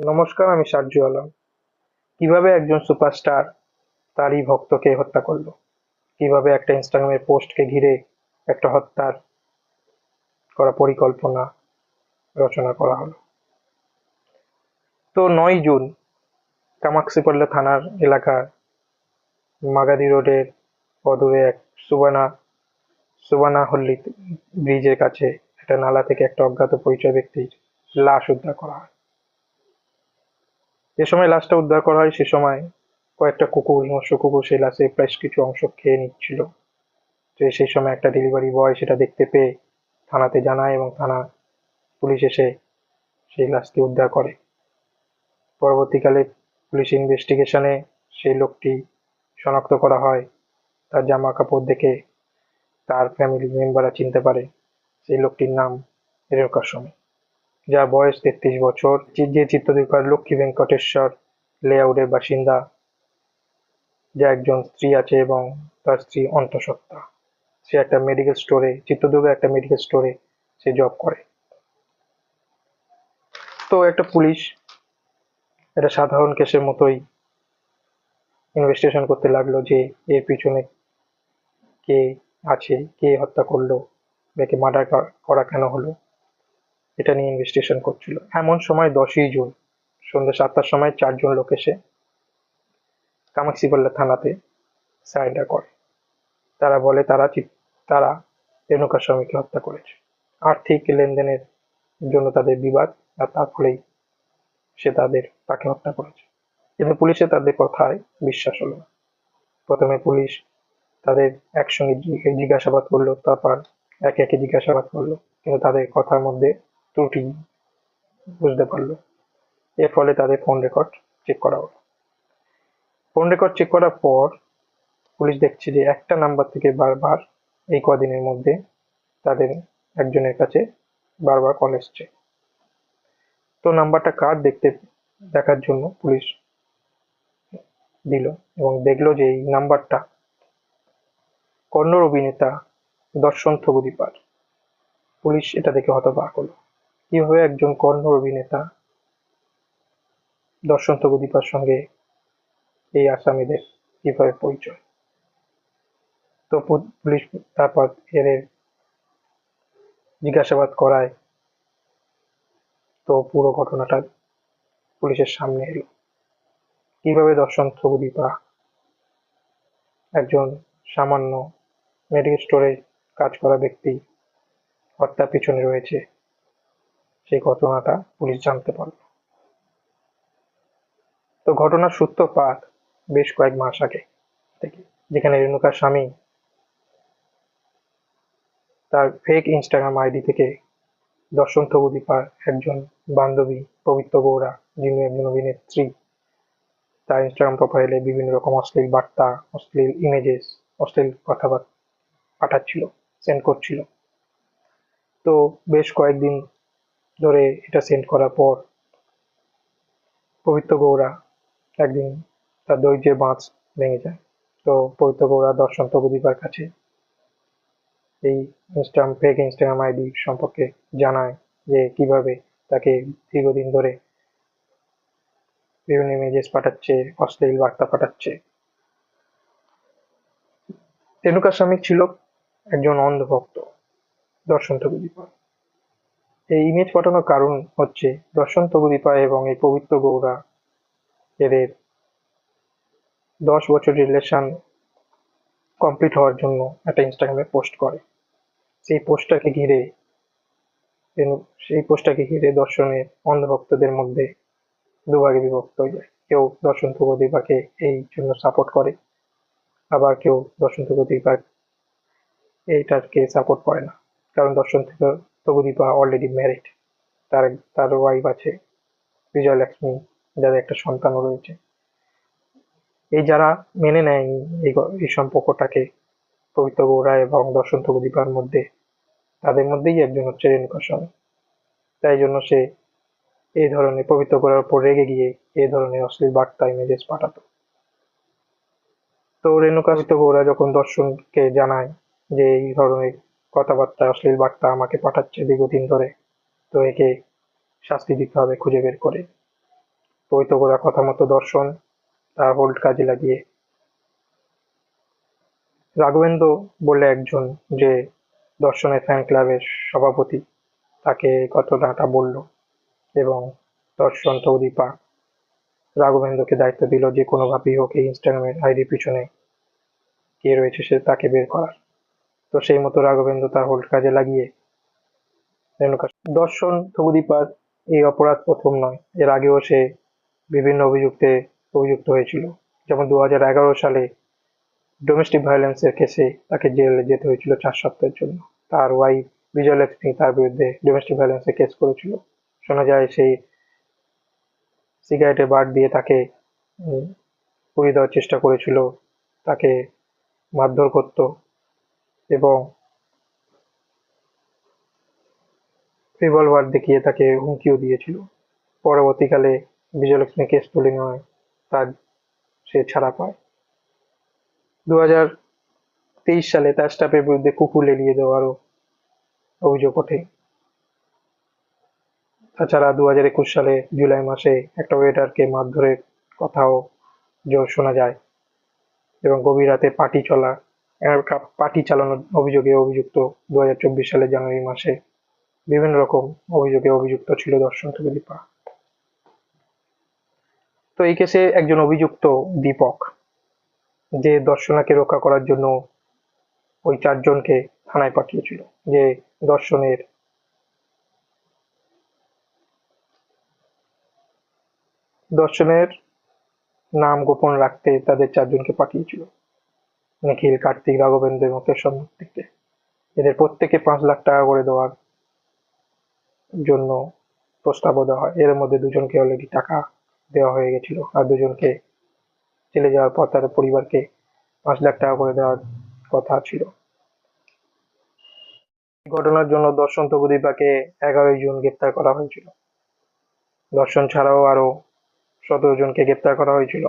নমস্কার, আমি সার্জু আলম। কিভাবে একজন সুপারস্টার তারই ভক্তকে হত্যা করলো? কিভাবে একটা ইনস্টাগ্রামের পোস্টকে ঘিরে একটা হত্যার করা পরিকল্পনা রচনা করা হলো? তো 9 জুন কামাক্ষীপল্লী থানার এলাকার মাগাদি রোডের অদূরে এক সুবানাহল্লি ব্রিজের কাছে একটা নালা থেকে একটা অজ্ঞাত পরিচয় ব্যক্তির লাশ উদ্ধার করা হয়। যে সময় লাশটা উদ্ধার করা হয় সে সময় কয়েকটা কুকুর, হিংস্র কুকুর সেই লাশের বেশ কিছু অংশ খেয়ে নিচ্ছিল। তো সেই সময় একটা ডেলিভারি বয় সেটা দেখতে পেয়ে থানাতে জানায় এবং থানা পুলিশ এসে সেই লাশটি উদ্ধার করে। পরবর্তীকালে পুলিশ ইনভেস্টিগেশনে সেই লোকটি শনাক্ত করা হয়। তার জামা কাপড় দেখে তার ফ্যামিলি মেম্বাররা চিনতে পারে সেই লোকটির নাম রেণুকা স্বামী, যার বয়স 33 বছর, যে চিত্রদীপার লক্ষ্মী ভেঙ্কটেশ্বর লেআউটের বাসিন্দা, যা একজন স্ত্রী আছে এবং তার স্ত্রী অন্তঃসত্ত্বা। সে একটা মেডিকেল স্টোরে, চিত্রদুর্গের একটা মেডিকেল স্টোরে সে জব করে। তো একটা পুলিশ একটা সাধারণ কেসের মতোই ইনভেস্টিগেশন করতে লাগলো যে এর পিছনে কে আছে, কে হত্যা করলো, একে মার্ডার করা কেন হলো, এটা নিয়ে ইনভেস্টিগেশন করছিল। এমন সময় 10ই জুন সন্ধ্যে 7টার সময় 4জন লোক এসে কামাক্ষীপাল্লা থানাতে সারেন্ডার করে। তারা বলে তারা রেণুকা স্বামীকে হত্যা করেছে। আর্থিক লেনদেনের জন্য তাদের বিবাদ, আর তার ফলেই তাকে হত্যা করেছে। কিন্তু পুলিশের তাদের কথায় বিশ্বাস হলো না। প্রথমে পুলিশ তাদের একসঙ্গে জিজ্ঞাসাবাদ করলো, তারপর একে একে জিজ্ঞাসাবাদ করলো, কিন্তু তাদের কথার মধ্যে ত্রুটি বুঝতে পারলো। এর ফলে তাদের ফোন রেকর্ড চেক করা হলো। ফোন রেকর্ড চেক করার পর পুলিশ দেখছে যে একটা নাম্বার থেকে বারবার এই কদিনের মধ্যে তাদের একজনের কাছে বারবার কল এসছে। তো নাম্বারটা কার দেখার জন্য পুলিশ দিল এবং দেখলো যে এই নাম্বারটা কন্নড় অভিনেতা দর্শন থগুদীপার। পুলিশ এটা দেখে হতবাক হলো, কিভাবে একজন কন্নড় অভিনেতা দর্শন থগুদীপার সঙ্গে এই আসামিদের কিভাবে পরিচয়। তো পুলিশ তারপর এদের জিজ্ঞাসাবাদ করায়। তো পুরো ঘটনাটা পুলিশের সামনে এলো, কিভাবে দর্শন থগুদীপা একজন সামান্য মেডিকেল স্টোরে কাজ করা ব্যক্তি হত্যার পিছনে রয়েছে, সেই ঘটনাটা পুলিশ জানতে পারল। তো ঘটনার সূত্রপাত বেশ কয়েক মাস আগে থেকে, যেখানে রেণুকার স্বামী তার ফেক ইনস্টাগ্রাম আইডি থেকে দর্শন থগুদীপার একজন বান্ধবী পবিত্র গৌড়া, যিনি একজন অভিনেত্রী, তার ইনস্টাগ্রাম প্রোফাইলে বিভিন্ন রকম অশ্লীল বার্তা, অশ্লীল ইমেজেস, অশ্লীল কথাবার্তা পাঠাচ্ছিল, সেন্ড করছিল। তো বেশ কয়েকদিন ধরে এটা সেন্ড করার পর পবিত্র গৌড়া একদিন তার ধৈর্যের বাঁধ ভেঙে যায়। তো পবিত্র গৌড়া দর্শন থগুদীপার কাছে এই ফেক ইনস্টাগ্রাম আইডি সম্পর্কে জানায়, যে কিভাবে তাকে দীর্ঘদিন ধরে বিভিন্ন ইমেজেস পাঠাচ্ছে, অশ্লীল বার্তা পাঠাচ্ছে। রেণুকা স্বামী ছিল একজন অন্ধভক্ত দর্শন থগুদীপা। এই ইমেজ পাঠানোর কারণ হচ্ছে দর্শন থগুদীপা এবং এই পবিত্র গৌড়া এদের 10 বছর রিলেশন কমপ্লিট হওয়ার জন্য একটা ইনস্টাগ্রামে পোস্ট করে। সেই পোস্টটাকে ঘিরে দর্শনের অন্ধভক্তদের মধ্যে দুভাগে বিভক্ত হয়ে যায়। কেউ দর্শন থগুদীপাকে এই জন্য সাপোর্ট করে, আবার কেউ দর্শন থগুদীপা এইটাকে সাপোর্ট করে না, কারণ দর্শন থগুদীপা অলরেডি ম্যারিড, তার তার ওয়াইফ আছে বিজয়লক্ষ্মী, যাদের একটা সন্তানও রয়েছে। এই যারা মেনে নেয়নি এই সম্পর্কটাকে পবিত্র গৌড়া এবং দর্শন থগুদীপার মধ্যে, তাদের মধ্যেই একজন হচ্ছে রেণুকা স্বামী। তাই জন্য সে এই ধরনের পবিত্র গৌড়ার উপর রেগে গিয়ে এই ধরনের অশ্লীল বার্তা ইমেজেস পাঠাতো। তো রেণুকা গৌড়া যখন দর্শনকে জানায় যে এই ধরনের কথাবার্তা, অশ্লীল বার্তা আমাকে পাঠাচ্ছে দীর্ঘদিন ধরে, তো একে শাস্তি দিতে হবে খুঁজে বের করে। পৈত করা কথা মতো দর্শন তার হোল্ড কাজে লাগিয়ে রাঘবেন্দ্র বলে একজন যে দর্শনের ফ্যান ক্লাবের সভাপতি তাকে ঘটনাটা বলল এবং দর্শন তৌদীপা রাঘবেন্দ্রকে দায়িত্ব দিল যে কোনোভাবেই হোক এই ইনস্টাগ্রামের আইডি পিছনে কে রয়েছে সে তাকে বের করার। তো সেই মতো রাঘবেন্দ্র তার হোল্ড কাজে লাগিয়ে রেণুকা দর্শন তৌদীপার এই অপরাধ প্রথম নয়, এর আগেও সে বিভিন্ন অভিযুক্ত হয়েছিল। যেমন 2011 সালে ডোমেস্টিক ভায়োলেন্সের কেসে তাকে জেলে যেতে হয়েছিল 4 সপ্তাহের জন্য। তার ওয়াইফ বিজয়লক্ষ্মী তার বিরুদ্ধে ডোমেস্টিক ভায়োলেন্সের কেস করেছিল। শোনা যায় সেই সিগারেটে বাট দিয়ে তাকে পুড়িয়ে দেওয়ার চেষ্টা করেছিল, তাকে মারধর করত এবং রিভলভার দেখিয়ে তাকে হুমকিও দিয়েছিল। পরবর্তীকালে বিজয়লক্ষ্মী কেস তুলে নেওয়ায় সে ছাড়া পায়। 2023 সালে তার স্টাফের বিরুদ্ধে কুকুর লেলিয়ে দেওয়ারও অভিযোগ ওঠে। তাছাড়া 2021 সালে জুলাই মাসে একটা ওয়েটারকে মারধরের কথাও শোনা যায় এবং গভীর রাতে পার্টি চালানোর অভিযোগে অভিযুক্ত 2024 সালের জানুয়ারি মাসে বিভিন্ন রকম অভিযোগে অভিযুক্ত ছিল দর্শন তৌদীপা। তো এই কেসে একজন অভিযুক্ত দীপক, যে দর্শনাকে রক্ষা করার জন্য ওই 4 জনকে থানায় পাঠিয়েছিল, যে দর্শনের নাম গোপন রাখতে তাদের 4 জনকে পাঠিয়েছিল, নিখিল, কার্তিক, রাঘবেন্দ্র এবং কেশব মূর্তিকে। এদের প্রত্যেকে 5 লাখ টাকা করে দেওয়ার জন্য প্রস্তাবও দেওয়া হয়। এর মধ্যে 2জনকে অলরেডি টাকা দেওয়া হয়ে গেছিল, আর 2জনকে চলে যাওয়ার পর তাদের পরিবারকে 5 লাখ টাকা করে দেওয়ার কথা ছিল। এই ঘটনার জন্য দর্শন তৌদীপাকে 11 জুন গ্রেপ্তার করা হয়েছিল। দর্শন ছাড়াও আরো 17 জনকে গ্রেপ্তার করা হয়েছিল।